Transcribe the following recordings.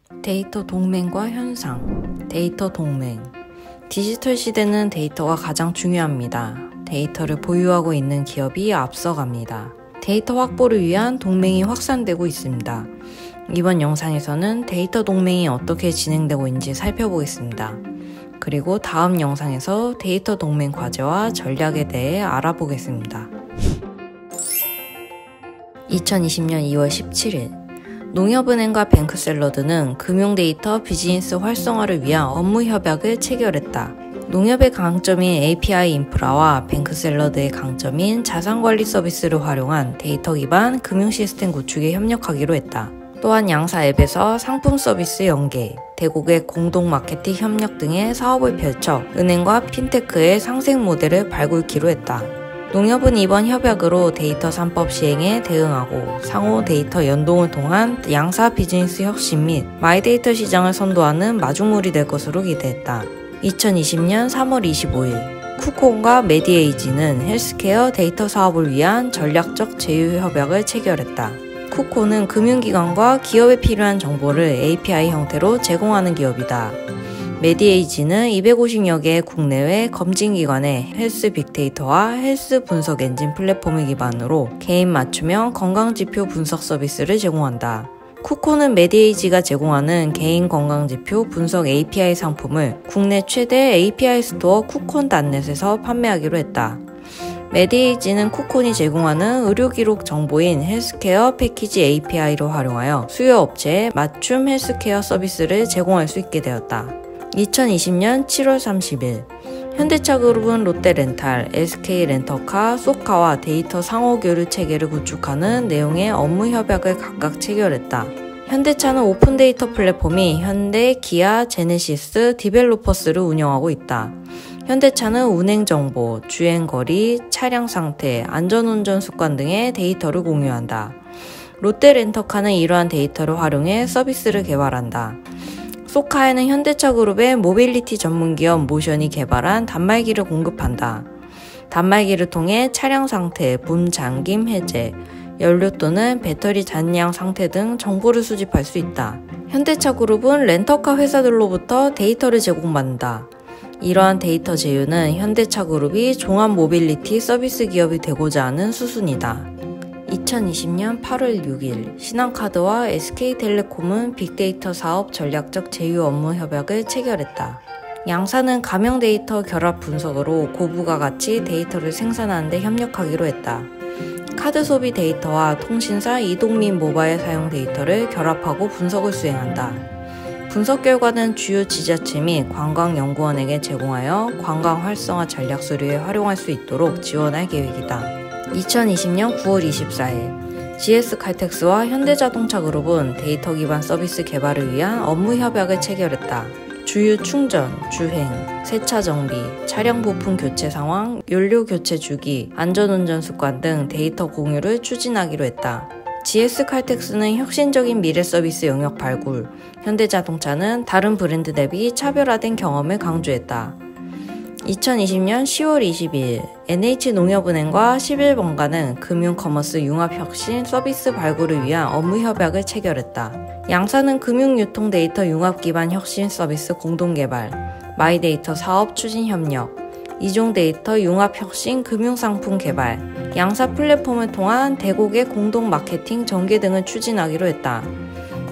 데이터 동맹과 현상. 데이터 동맹. 디지털 시대는 데이터가 가장 중요합니다. 데이터를 보유하고 있는 기업이 앞서갑니다. 데이터 확보를 위한 동맹이 확산되고 있습니다. 이번 영상에서는 데이터 동맹이 어떻게 진행되고 있는지 살펴보겠습니다. 그리고 다음 영상에서 데이터 동맹 과제와 전략에 대해 알아보겠습니다. 2020년 2월 17일 농협은행과 뱅크샐러드는 금융데이터 비즈니스 활성화를 위한 업무 협약을 체결했다. 농협의 강점인 API 인프라와 뱅크샐러드의 강점인 자산관리 서비스를 활용한 데이터 기반 금융 시스템 구축에 협력하기로 했다. 또한 양사 앱에서 상품 서비스 연계, 대고객 공동 마케팅 협력 등의 사업을 펼쳐 은행과 핀테크의 상생 모델을 발굴키로 했다. 농협은 이번 협약으로 데이터 3법 시행에 대응하고 상호 데이터 연동을 통한 양사 비즈니스 혁신 및 마이데이터 시장을 선도하는 마중물이 될 것으로 기대했다. 2020년 3월 25일 쿠콘과 메디에이지는 헬스케어 데이터 사업을 위한 전략적 제휴 협약을 체결했다. 쿠콘은 금융기관과 기업에 필요한 정보를 API 형태로 제공하는 기업이다. 메디에이지는 250여 개의 국내외 검진기관의 헬스 빅데이터와 헬스 분석 엔진 플랫폼을 기반으로 개인 맞춤형 건강지표 분석 서비스를 제공한다. 쿠콘은 메디에이지가 제공하는 개인 건강지표 분석 API 상품을 국내 최대 API 스토어 쿠콘.net에서 판매하기로 했다. 메디에이지는 쿠콘이 제공하는 의료기록 정보인 헬스케어 패키지 API를 활용하여 수요업체에 맞춤 헬스케어 서비스를 제공할 수 있게 되었다. 2020년 7월 30일 현대차그룹은 롯데렌탈, SK렌터카, 소카와 데이터 상호교류 체계를 구축하는 내용의 업무 협약을 각각 체결했다. 현대차는 오픈 데이터 플랫폼이 현대, 기아, 제네시스, 디벨로퍼스를 운영하고 있다. 현대차는 운행정보, 주행거리, 차량 상태, 안전운전 습관 등의 데이터를 공유한다. 롯데렌터카는 이러한 데이터를 활용해 서비스를 개발한다. 소카에는 현대차그룹의 모빌리티 전문기업 모션이 개발한 단말기를 공급한다. 단말기를 통해 차량 상태, 붐 잠김 해제, 연료 또는 배터리 잔량 상태 등 정보를 수집할 수 있다. 현대차그룹은 렌터카 회사들로부터 데이터를 제공받는다. 이러한 데이터 제휴는 현대차그룹이 종합 모빌리티 서비스 기업이 되고자 하는 수순이다. 2020년 8월 6일 신한카드와 SK텔레콤은 빅데이터 사업 전략적 제휴 업무 협약을 체결했다. 양사는 가명 데이터 결합 분석으로 고부가 가치 데이터를 생산하는 데 협력하기로 했다. 카드 소비 데이터와 통신사 이동 및 모바일 사용 데이터를 결합하고 분석을 수행한다. 분석 결과는 주요 지자체 및 관광연구원에게 제공하여 관광 활성화 전략 수립에 활용할 수 있도록 지원할 계획이다. 2020년 9월 24일 GS칼텍스와 현대자동차그룹은 데이터 기반 서비스 개발을 위한 업무 협약을 체결했다. 주유 충전, 주행, 세차 정비, 차량 부품 교체 상황, 연료 교체 주기, 안전운전 습관 등 데이터 공유를 추진하기로 했다. GS칼텍스는 혁신적인 미래 서비스 영역 발굴, 현대자동차는 다른 브랜드 대비 차별화된 경험을 강조했다. 2020년 10월 22일 NH농협은행과 11번가는 금융커머스 융합혁신 서비스 발굴을 위한 업무 협약을 체결했다. 양사는 금융유통 데이터 융합 기반 혁신 서비스 공동개발, 마이데이터 사업 추진 협력, 이종 데이터 융합혁신 금융상품 개발, 양사 플랫폼을 통한 대고객 공동 마케팅 전개 등을 추진하기로 했다.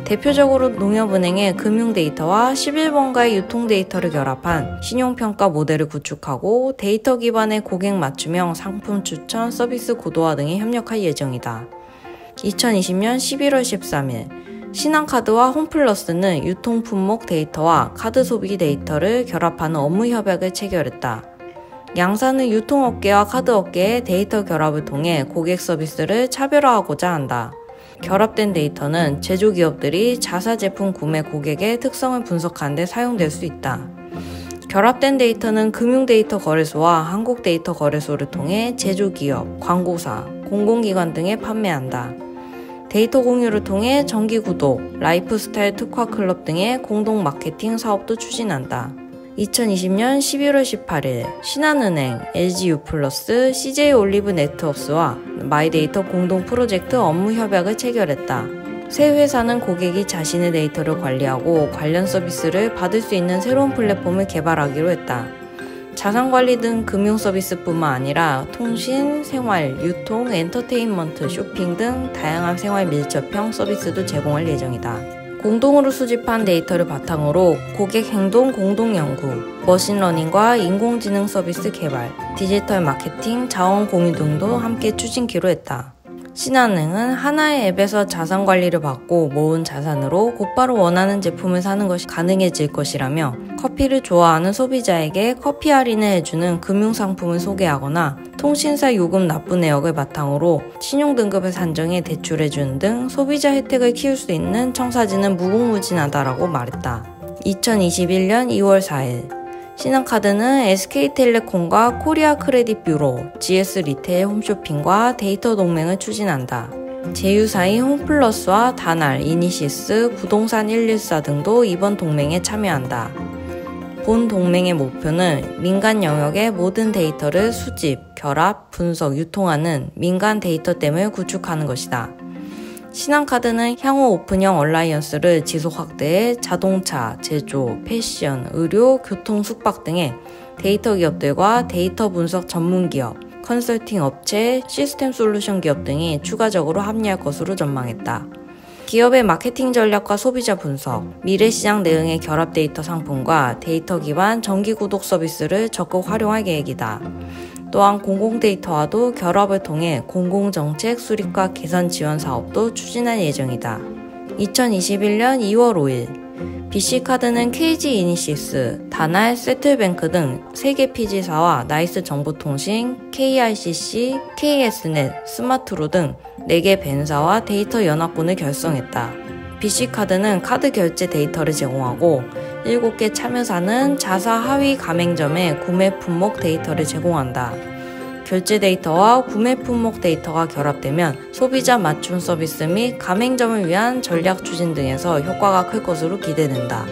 대표적으로 농협은행의 금융데이터와 11번가의 유통데이터를 결합한 신용평가 모델을 구축하고 데이터 기반의 고객 맞춤형 상품 추천 서비스 고도화 등에 협력할 예정이다. 2020년 11월 13일 신한카드와 홈플러스는 유통품목 데이터와 카드 소비 데이터를 결합하는 업무 협약을 체결했다. 양사는 유통업계와 카드업계의 데이터 결합을 통해 고객 서비스를 차별화하고자 한다. 결합된 데이터는 제조기업들이 자사 제품 구매 고객의 특성을 분석하는 데 사용될 수 있다. 결합된 데이터는 금융데이터 거래소와 한국데이터 거래소를 통해 제조기업, 광고사, 공공기관 등에 판매한다. 데이터 공유를 통해 정기구독, 라이프스타일 특화클럽 등의 공동 마케팅 사업도 추진한다. 2020년 11월 18일 신한은행, LG유플러스, CJ올리브 네트워크스와 마이데이터 공동 프로젝트 업무 협약을 체결했다. 새 회사는 고객이 자신의 데이터를 관리하고 관련 서비스를 받을 수 있는 새로운 플랫폼을 개발하기로 했다. 자산관리 등 금융 서비스뿐만 아니라 통신, 생활, 유통, 엔터테인먼트, 쇼핑 등 다양한 생활 밀접형 서비스도 제공할 예정이다. 공동으로 수집한 데이터를 바탕으로 고객 행동 공동 연구, 머신러닝과 인공지능 서비스 개발, 디지털 마케팅, 자원 공유 등도 함께 추진키로 했다. 신한은행은 하나의 앱에서 자산 관리를 받고 모은 자산으로 곧바로 원하는 제품을 사는 것이 가능해질 것이라며 커피를 좋아하는 소비자에게 커피 할인을 해주는 금융상품을 소개하거나 통신사 요금 납부 내역을 바탕으로 신용등급을 산정해 대출해주는 등 소비자 혜택을 키울 수 있는 청사진은 무궁무진하다라고 말했다. 2021년 2월 4일 신한카드는 SK텔레콤과 코리아 크레딧 뷰로, GS 리테일 홈쇼핑과 데이터 동맹을 추진한다. 제휴사인 홈플러스와 다날, 이니시스, 부동산 114 등도 이번 동맹에 참여한다. 본 동맹의 목표는 민간 영역의 모든 데이터를 수집, 결합, 분석, 유통하는 민간 데이터댐을 구축하는 것이다. 신한카드는 향후 오픈형 얼라이언스를 지속 확대해 자동차, 제조, 패션, 의료, 교통, 숙박 등의 데이터 기업들과 데이터 분석 전문 기업, 컨설팅 업체, 시스템 솔루션 기업 등이 추가적으로 합류할 것으로 전망했다. 기업의 마케팅 전략과 소비자 분석, 미래시장 대응의 결합 데이터 상품과 데이터 기반 정기 구독 서비스를 적극 활용할 계획이다. 또한 공공데이터와도 결합을 통해 공공정책 수립과 개선 지원 사업도 추진할 예정이다. 2021년 2월 5일 BC카드는 KG 이니시스, 다날, 세틀뱅크 등 3개 피지사와 나이스 정보통신, KRCC, KS넷, 스마트로 등 4개 벤사와 데이터 연합군을 결성했다. BC카드는 카드 결제 데이터를 제공하고 7개 참여사는 자사 하위 가맹점의 구매 품목 데이터를 제공한다. 결제 데이터와 구매 품목 데이터가 결합되면 소비자 맞춤 서비스 및 가맹점을 위한 전략 추진 등에서 효과가 클 것으로 기대된다.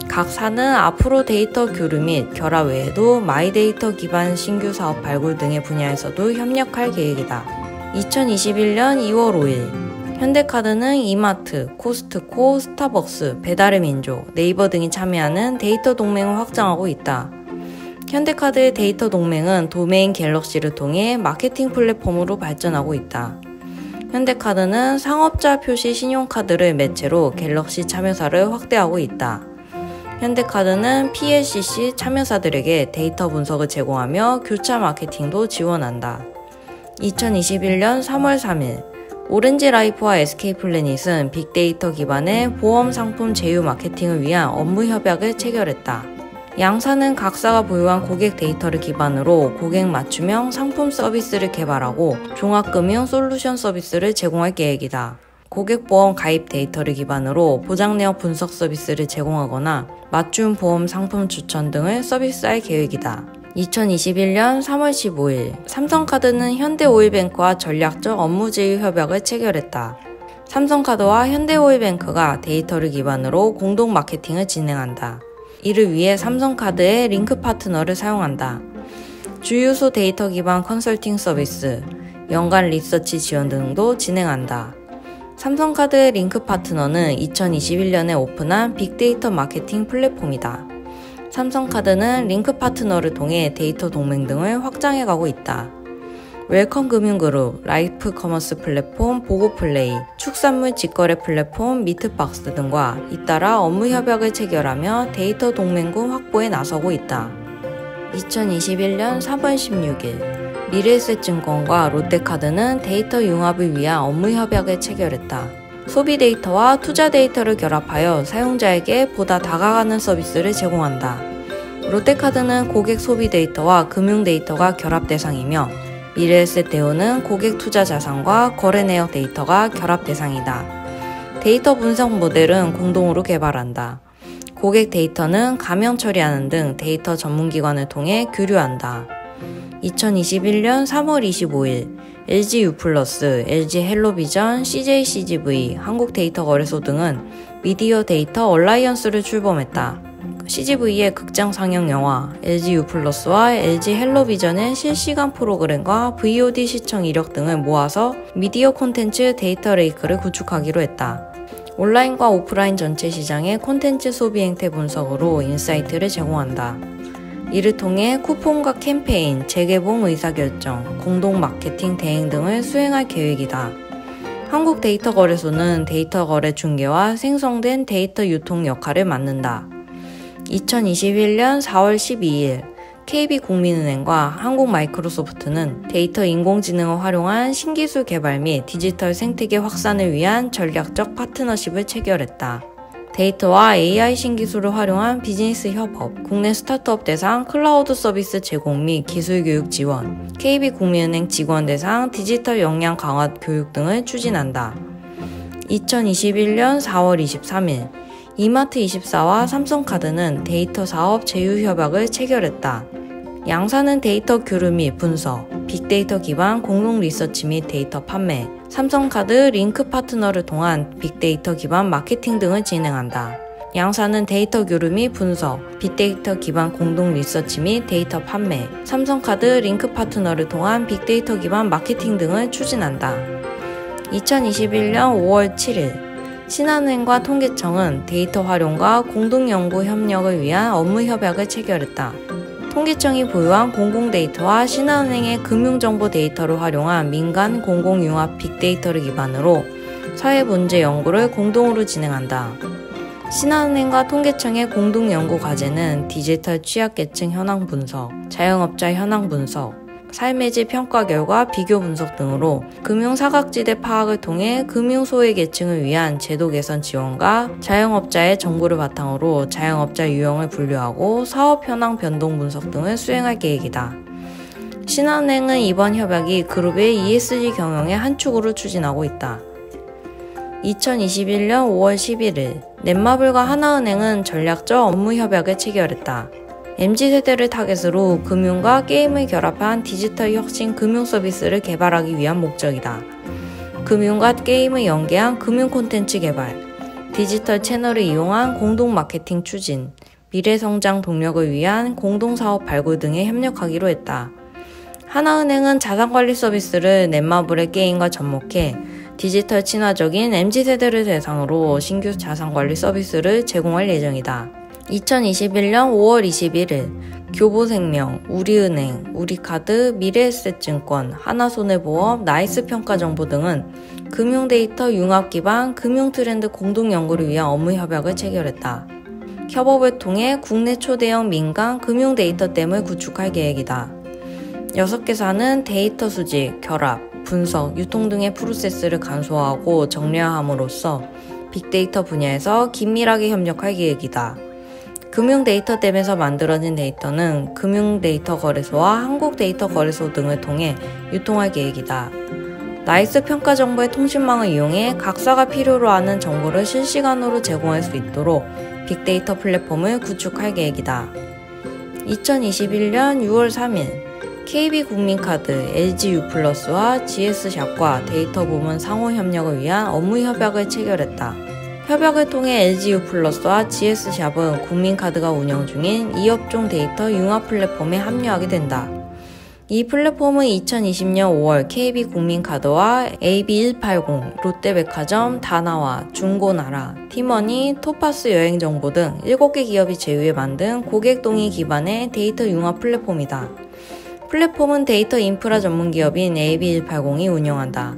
각 사는 앞으로 데이터 교류 및 결합 외에도 마이데이터 기반 신규 사업 발굴 등의 분야에서도 협력할 계획이다. 2021년 2월 5일 현대카드는 이마트, 코스트코, 스타벅스, 배달의 민족, 네이버 등이 참여하는 데이터 동맹을 확장하고 있다. 현대카드의 데이터 동맹은 도메인 갤럭시를 통해 마케팅 플랫폼으로 발전하고 있다. 현대카드는 상업자 표시 신용카드를 매체로 갤럭시 참여사를 확대하고 있다. 현대카드는 PLCC 참여사들에게 데이터 분석을 제공하며 교차 마케팅도 지원한다. 2021년 3월 3일 오렌지라이프와 SK플래닛은 빅데이터 기반의 보험 상품 제휴 마케팅을 위한 업무 협약을 체결했다. 양사는 각사가 보유한 고객 데이터를 기반으로 고객 맞춤형 상품 서비스를 개발하고 종합금융 솔루션 서비스를 제공할 계획이다. 고객보험 가입 데이터를 기반으로 보장 내역 분석 서비스를 제공하거나 맞춤 보험 상품 추천 등을 서비스할 계획이다. 2021년 3월 15일 삼성카드는 현대오일뱅크와 전략적 업무 제휴 협약을 체결했다. 삼성카드와 현대오일뱅크가 데이터를 기반으로 공동 마케팅을 진행한다. 이를 위해 삼성카드의 링크 파트너를 사용한다. 주유소 데이터 기반 컨설팅 서비스, 연간 리서치 지원 등도 진행한다. 삼성카드의 링크 파트너는 2021년에 오픈한 빅데이터 마케팅 플랫폼이다. 삼성카드는 링크 파트너를 통해 데이터 동맹 등을 확장해가고 있다. 웰컴 금융그룹, 라이프 커머스 플랫폼 보고플레이, 축산물 직거래 플랫폼 미트박스 등과 잇따라 업무 협약을 체결하며 데이터 동맹군 확보에 나서고 있다. 2021년 3월 16일 미래에셋증권과 롯데카드는 데이터 융합을 위한 업무 협약을 체결했다. 소비 데이터와 투자 데이터를 결합하여 사용자에게 보다 다가가는 서비스를 제공한다. 롯데카드는 고객 소비 데이터와 금융 데이터가 결합 대상이며 미래에셋 대우는 고객 투자 자산과 거래 내역 데이터가 결합 대상이다. 데이터 분석 모델은 공동으로 개발한다. 고객 데이터는 가명 처리하는 등 데이터 전문기관을 통해 교류한다. 2021년 3월 25일 LG U+, LG 헬로비전, CJCGV, 한국데이터거래소 등은 미디어 데이터 얼라이언스를 출범했다. CGV의 극장 상영 영화, LG U+와 LG 헬로비전의 실시간 프로그램과 VOD 시청 이력 등을 모아서 미디어 콘텐츠 데이터 레이크를 구축하기로 했다. 온라인과 오프라인 전체 시장의 콘텐츠 소비 행태 분석으로 인사이트를 제공한다. 이를 통해 쿠폰과 캠페인, 재개봉 의사결정, 공동 마케팅 대행 등을 수행할 계획이다. 한국데이터거래소는 데이터 거래 중개와 생성된 데이터 유통 역할을 맡는다. 2021년 4월 12일 KB국민은행과 한국마이크로소프트는 데이터 인공지능을 활용한 신기술 개발 및 디지털 생태계 확산을 위한 전략적 파트너십을 체결했다. 데이터와 AI 신기술을 활용한 비즈니스 협업, 국내 스타트업 대상 클라우드 서비스 제공 및 기술 교육 지원, KB국민은행 직원 대상 디지털 역량 강화 교육 등을 추진한다. 2021년 4월 23일 이마트24와 삼성카드는 데이터 사업 제휴 협약을 체결했다. 양사는 데이터 교류 및 분석, 빅데이터 기반 공동 리서치 및 데이터 판매, 삼성카드 링크 파트너를 통한 빅데이터 기반 마케팅 등을 진행한다. 양사는 데이터 교류 및 분석, 빅데이터 기반 공동 리서치 및 데이터 판매, 삼성카드 링크 파트너를 통한 빅데이터 기반 마케팅 등을 추진한다. 2021년 5월 7일 신한은행과 통계청은 데이터 활용과 공동연구 협력을 위한 업무 협약을 체결했다. 통계청이 보유한 공공데이터와 신한은행의 금융정보 데이터를 활용한 민간 공공융합 빅데이터를 기반으로 사회문제 연구를 공동으로 진행한다. 신한은행과 통계청의 공동연구 과제는 디지털 취약계층 현황 분석, 자영업자 현황 분석, 삶의 질 평가 결과 비교 분석 등으로 금융사각지대 파악을 통해 금융소외계층을 위한 제도 개선 지원과 자영업자의 정보를 바탕으로 자영업자 유형을 분류하고 사업 현황 변동 분석 등을 수행할 계획이다. 신한은행은 이번 협약이 그룹의 ESG 경영의 한 축으로 추진하고 있다. 2021년 5월 11일 넷마블과 하나은행은 전략적 업무 협약을 체결했다. MZ세대를 타겟으로 금융과 게임을 결합한 디지털 혁신 금융 서비스를 개발하기 위한 목적이다. 금융과 게임을 연계한 금융 콘텐츠 개발, 디지털 채널을 이용한 공동 마케팅 추진, 미래 성장 동력을 위한 공동사업 발굴 등에 협력하기로 했다. 하나은행은 자산관리 서비스를 넷마블의 게임과 접목해 디지털 친화적인 MZ세대를 대상으로 신규 자산관리 서비스를 제공할 예정이다. 2021년 5월 21일 교보생명, 우리은행, 우리카드, 미래에셋증권, 하나손해보험, 나이스평가정보 등은 금융데이터 융합 기반 금융트렌드 공동연구를 위한 업무 협약을 체결했다. 협업을 통해 국내 초대형 민간 금융데이터댐을 구축할 계획이다. 6개사는 데이터 수집, 결합, 분석, 유통 등의 프로세스를 간소화하고 정량함으로써 빅데이터 분야에서 긴밀하게 협력할 계획이다. 금융데이터댐에서 만들어진 데이터는 금융데이터거래소와 한국데이터거래소 등을 통해 유통할 계획이다. 나이스 평가정보의 통신망을 이용해 각사가 필요로 하는 정보를 실시간으로 제공할 수 있도록 빅데이터 플랫폼을 구축할 계획이다. 2021년 6월 3일 KB국민카드, LG U+와 GS샵과 데이터 부문 상호 협력을 위한 업무 협약을 체결했다. 협약을 통해 LG U+와 GS샵은 국민카드가 운영 중인 이업종 데이터 융합 플랫폼에 합류하게 된다. 이 플랫폼은 2020년 5월 KB국민카드와 AB180, 롯데백화점, 다나와, 중고나라, 티머니, 토파스 여행정보 등 7개 기업이 제휴해 만든 고객동의 기반의 데이터 융합 플랫폼이다. 플랫폼은 데이터 인프라 전문기업인 AB180이 운영한다.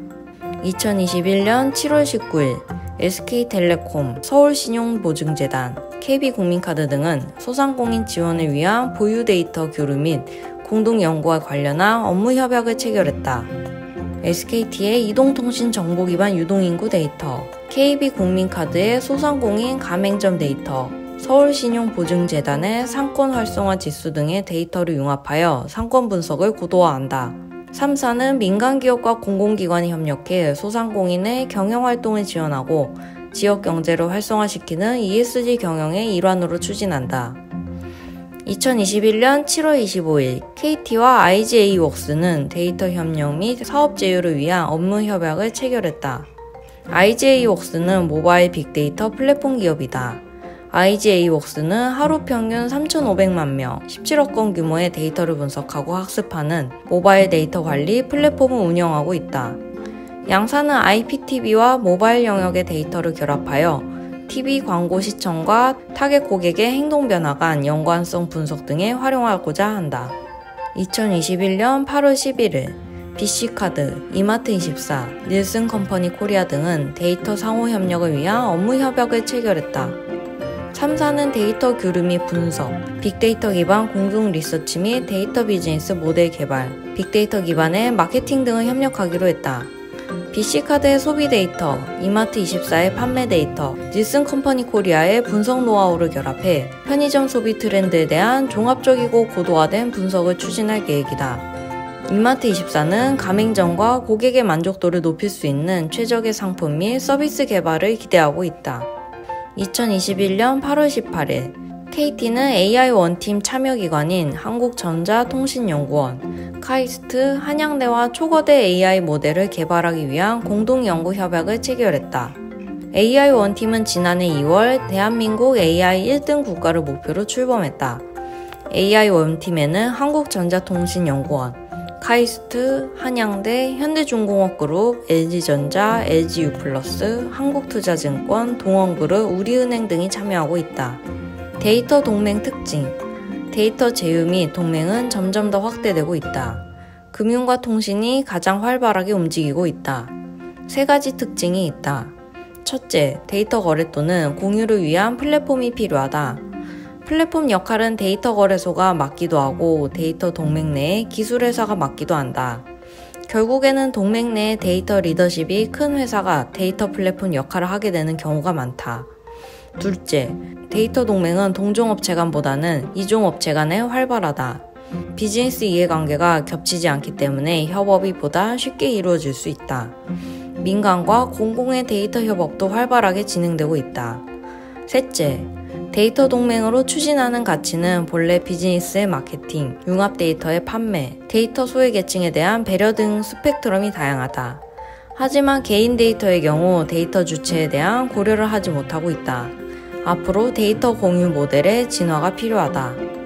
2021년 7월 19일 SK텔레콤, 서울신용보증재단, KB국민카드 등은 소상공인 지원을 위한 보유 데이터 교류 및 공동연구와 관련한 업무 협약을 체결했다. SKT의 이동통신 정보기반 유동인구 데이터, KB국민카드의 소상공인 가맹점 데이터, 서울신용보증재단의 상권 활성화 지수 등의 데이터를 융합하여 상권 분석을 고도화한다. 3사는 민간기업과 공공기관이 협력해 소상공인의 경영활동을 지원하고 지역경제를 활성화시키는 ESG 경영의 일환으로 추진한다. 2021년 7월 25일 KT와 IGA웍스는 데이터 협력 및 사업 제휴를 위한 업무 협약을 체결했다. IGA웍스는 모바일 빅데이터 플랫폼 기업이다. IGA웍스는 하루 평균 3,500만 명, 17억 건 규모의 데이터를 분석하고 학습하는 모바일 데이터 관리 플랫폼을 운영하고 있다. 양사는 IPTV와 모바일 영역의 데이터를 결합하여 TV 광고 시청과 타겟 고객의 행동 변화간 연관성 분석 등에 활용하고자 한다. 2021년 8월 11일 BC카드, 이마트24, 닐슨컴퍼니 코리아 등은 데이터 상호 협력을 위한 업무 협약을 체결했다. 3사는 데이터 교류 및 분석, 빅데이터 기반 공동 리서치 및 데이터 비즈니스 모델 개발, 빅데이터 기반의 마케팅 등을 협력하기로 했다. BC카드의 소비 데이터, 이마트24의 판매 데이터, 닐슨컴퍼니 코리아의 분석 노하우를 결합해 편의점 소비 트렌드에 대한 종합적이고 고도화된 분석을 추진할 계획이다. 이마트24는 가맹점과 고객의 만족도를 높일 수 있는 최적의 상품 및 서비스 개발을 기대하고 있다. 2021년 8월 18일 KT는 AI 원팀 참여기관인 한국전자통신연구원, 카이스트, 한양대와 초거대 AI 모델을 개발하기 위한 공동연구 협약을 체결했다. AI 원팀은 지난해 2월 대한민국 AI 1등 국가를 목표로 출범했다. AI 원팀에는 한국전자통신연구원, 카이스트, 한양대, 현대중공업그룹, LG전자, LG유플러스, 한국투자증권, 동원그룹, 우리은행 등이 참여하고 있다. 데이터 동맹 특징. 데이터 제휴 및 동맹은 점점 더 확대되고 있다. 금융과 통신이 가장 활발하게 움직이고 있다. 세 가지 특징이 있다. 첫째, 데이터 거래또는 공유를 위한 플랫폼이 필요하다. 플랫폼 역할은 데이터 거래소가 맡기도 하고 데이터 동맹 내에 기술회사가 맡기도 한다. 결국에는 동맹 내의 데이터 리더십이 큰 회사가 데이터 플랫폼 역할을 하게 되는 경우가 많다. 둘째, 데이터 동맹은 동종업체 간보다는 이종업체 간에 활발하다. 비즈니스 이해관계가 겹치지 않기 때문에 협업이 보다 쉽게 이루어질 수 있다. 민간과 공공의 데이터 협업도 활발하게 진행되고 있다. 셋째, 데이터 동맹으로 추진하는 가치는 본래 비즈니스의 마케팅, 융합 데이터의 판매, 데이터 소외 계층에 대한 배려 등 스펙트럼이 다양하다. 하지만 개인 데이터의 경우 데이터 주체에 대한 고려를 하지 못하고 있다. 앞으로 데이터 공유 모델의 진화가 필요하다.